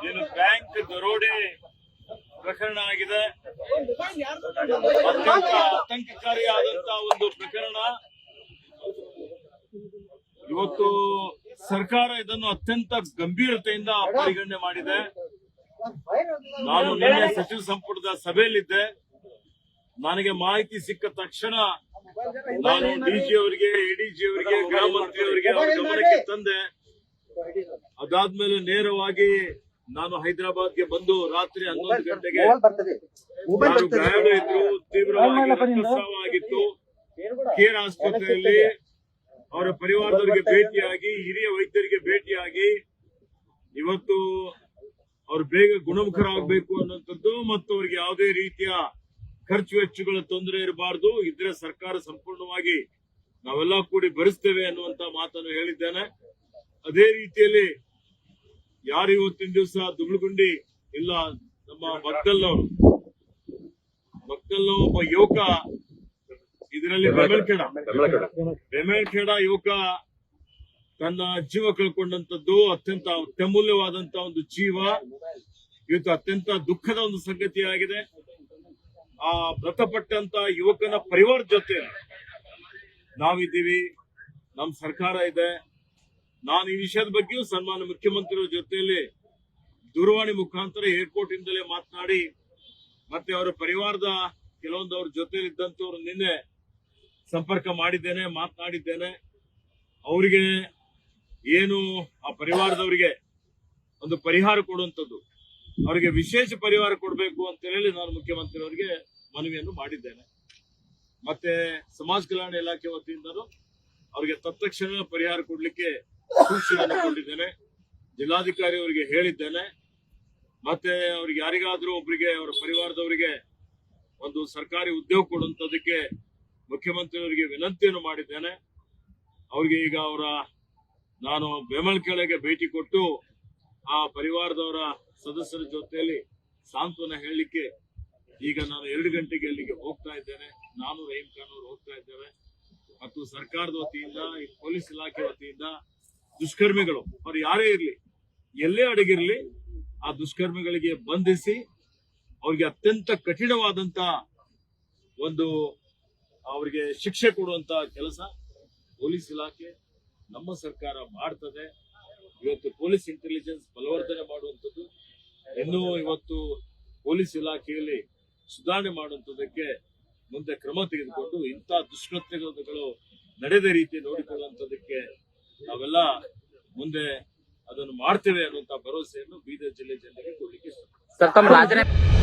ಏನು ಬ್ಯಾಂಕ್ ದರೋಡೆ ಪ್ರಕರಣ ಆಗಿದೆ. ಅತ್ಯಂತ ಆತಂಕಕಾರಿಯಾದಂತಹ ಒಂದು ಪ್ರಕರಣ. ಇವತ್ತು ಸರ್ಕಾರ ಇದನ್ನು ಅತ್ಯಂತ ಗಂಭೀರತೆಯಿಂದ ಪರಿಗಣನೆ ಮಾಡಿದೆ. ನಾನು ನಿನ್ನೆ ಸಚಿವ ಸಂಪುಟದ ಸಭೆಯಲ್ಲಿದ್ದೆ. ನನಗೆ ಮಾಹಿತಿ ಸಿಕ್ಕ ತಕ್ಷಣ ನಾನು ಡಿಜಿ ಅವರಿಗೆ, ಎಡಿಜಿ ಅವರಿಗೆ, ಗೃಹ ಮಂತ್ರಿ ಅವರಿಗೆ ಅವರ ಗಮನಕ್ಕೆ ತಂದೆ. ಅದಾದ್ಮೇಲೆ ನೇರವಾಗಿ ನಾನು ಹೈದರಾಬಾದ್ಗೆ ಬಂದು ರಾತ್ರಿ 11 ಗಂಟೆಗೆ ಯಾರು ಗಾಯಾಳು ಇದ್ರು, ತೀವ್ರವಾಗಿ ರಕ್ತಸ್ರಾವ ಆಗಿತ್ತು, ಕೇರ್ ಆಸ್ಪತ್ರೆಯಲ್ಲಿ ಅವರ ಪರಿವಾರದವರಿಗೆ ಭೇಟಿಯಾಗಿ, ಹಿರಿಯ ವೈದ್ಯರಿಗೆ ಭೇಟಿಯಾಗಿ ಇವತ್ತು ಅವ್ರು ಬೇಗ ಗುಣಮುಖರಾಗಬೇಕು ಅನ್ನುವಂಥದ್ದು ಮತ್ತು ಅವ್ರಿಗೆ ಯಾವುದೇ ರೀತಿಯ ಖರ್ಚು ವೆಚ್ಚಗಳ ತೊಂದರೆ ಇರಬಾರದು, ಇದ್ರೆ ಸರ್ಕಾರ ಸಂಪೂರ್ಣವಾಗಿ ನಾವೆಲ್ಲ ಕೂಡಿ ಭರಿಸ್ತೇವೆ ಅನ್ನುವಂತ ಮಾತನ್ನು ಹೇಳಿದ್ದೇನೆ. ಅದೇ ರೀತಿಯಲ್ಲಿ ಯಾರು ಇವತ್ತಿನ ದಿವಸ ದುಗ್ಲಗುಂಡಿ ಇಲ್ಲ, ನಮ್ಮ ಮಕ್ಕಳನವರು ಒಬ್ಬ ಯುವಕ ಇದರಲ್ಲಿ ಬೆಮೇಳ್ಖೇಡ ಯುವಕ ತನ್ನ ಜೀವ ಕಳ್ಕೊಂಡಂತದ್ದು ಅತ್ಯಂತ ಅತ್ಯಮೂಲ್ಯವಾದಂತ ಒಂದು ಜೀವ. ಇವತ್ತು ಅತ್ಯಂತ ದುಃಖದ ಒಂದು ಸಂಗತಿಯಾಗಿದೆ. ಆ ಮೃತಪಟ್ಟಂತ ಯುವಕನ ಪರಿವಾರ ಜೊತೆ ನಾವಿದ್ದೀವಿ, ನಮ್ಮ ಸರ್ಕಾರ ಇದೆ. ನಾನು ಈ ವಿಷಯದ ಬಗ್ಗೆಯೂ ಸನ್ಮಾನ್ಯ ಮುಖ್ಯಮಂತ್ರಿಗಳ ಜೊತೆಯಲ್ಲಿ ದೂರವಾಣಿ ಮುಖಾಂತರ ಏರ್ಪೋರ್ಟ್ ಇಂದಲೇ ಮಾತನಾಡಿ, ಮತ್ತೆ ಅವರ ಪರಿವಾರದ ಕೆಲವೊಂದು ಅವ್ರ ಜೊತೆಲಿ ಇದ್ದಂತವ್ರು ನಿನ್ನೆ ಸಂಪರ್ಕ ಮಾಡಿದ್ದೇನೆ, ಮಾತನಾಡಿದ್ದೇನೆ. ಅವರಿಗೆ ಏನು ಆ ಪರಿವಾರದವರಿಗೆ ಒಂದು ಪರಿಹಾರ ಕೊಡುವಂಥದ್ದು, ಅವರಿಗೆ ವಿಶೇಷ ಪರಿಹಾರ ಕೊಡಬೇಕು ಅಂತ ಹೇಳಿ ನಾನು ಮುಖ್ಯಮಂತ್ರಿ ಅವರಿಗೆ ಮನವಿಯನ್ನು ಮಾಡಿದ್ದೇನೆ. ಮತ್ತೆ ಸಮಾಜ ಕಲ್ಯಾಣ ಇಲಾಖೆ ವತಿಯಿಂದಲೂ ಅವರಿಗೆ ತತ್ಕ್ಷಣ ಪರಿಹಾರ ಕೊಡ್ಲಿಕ್ಕೆ ಸೂಚನೆಯನ್ನು ಕೊಟ್ಟಿದ್ದೇನೆ. ಜಿಲ್ಲಾಧಿಕಾರಿ ಅವರಿಗೆ ಹೇಳಿದ್ದೇನೆ. ಮತ್ತೆ ಅವ್ರಿಗೆ ಯಾರಿಗಾದ್ರೂ ಒಬ್ಬರಿಗೆ ಅವರ ಪರಿವಾರದವರಿಗೆ ಒಂದು ಸರ್ಕಾರಿ ಉದ್ಯೋಗ ಕೊಡುವಂತದಕ್ಕೆ ಮುಖ್ಯಮಂತ್ರಿ ಅವರಿಗೆ ವಿನಂತಿಯನ್ನು ಮಾಡಿದ್ದೇನೆ. ಅವ್ರಿಗೆ ಈಗ ನಾನು ಬೆಮಳ್ಕೆಳೆಗೆ ಭೇಟಿ ಕೊಟ್ಟು ಆ ಪರಿವಾರದವರ ಸದಸ್ಯರ ಜೊತೆಯಲ್ಲಿ ಸಾಂತ್ವನ ಹೇಳಲಿಕ್ಕೆ ಈಗ ನಾನು 2 ಗಂಟೆಗೆ ಅಲ್ಲಿಗೆ ಹೋಗ್ತಾ ಇದ್ದೇನೆ. ನಾನು ರಹೀಂ ಖಾನ್ ಅವರು ಹೋಗ್ತಾ ಇದ್ದೇವೆ. ಮತ್ತು ಸರ್ಕಾರದ ವತಿಯಿಂದ, ಈ ಪೊಲೀಸ್ ಇಲಾಖೆ ವತಿಯಿಂದ ದುಷ್ಕರ್ಮಿಗಳು ಅವ್ರು ಯಾರೇ ಇರಲಿ, ಎಲ್ಲೇ ಅಡಗಿರ್ಲಿ, ಆ ದುಷ್ಕರ್ಮಿಗಳಿಗೆ ಬಂಧಿಸಿ ಅವ್ರಿಗೆ ಅತ್ಯಂತ ಕಠಿಣವಾದಂತ ಒಂದು ಅವರಿಗೆ ಶಿಕ್ಷೆ ಕೊಡುವಂತ ಕೆಲಸ ಪೊಲೀಸ್ ಇಲಾಖೆ, ನಮ್ಮ ಸರ್ಕಾರ ಮಾಡ್ತದೆ. ಇವತ್ತು ಪೊಲೀಸ್ ಇಂಟೆಲಿಜೆನ್ಸ್ ಬಲವರ್ಧನೆ ಮಾಡುವಂಥದ್ದು, ಇನ್ನೂ ಇವತ್ತು ಪೊಲೀಸ್ ಇಲಾಖೆಯಲ್ಲಿ ಸುಧಾರಣೆ ಮಾಡುವಂಥದ್ದಕ್ಕೆ ಮುಂದೆ ಕ್ರಮ ತೆಗೆದುಕೊಂಡು ಇಂಥ ದುಷ್ಕೃತ್ಯಗಳು ನಡೆದ ರೀತಿ ನೋಡಿಕೊಳ್ಳುವಂಥದ್ದಕ್ಕೆ ನಾವೆಲ್ಲ ಮುಂದೆ ಅದನ್ನು ಮಾಡ್ತೇವೆ ಅನ್ನುವಂಥ ಭರವಸೆಯನ್ನು ಬೀದರ್ ಜಿಲ್ಲೆ ಜನರಿಗೆ ಕೊಡ್ಲಿಕ್ಕೆ ಇಷ್ಟ.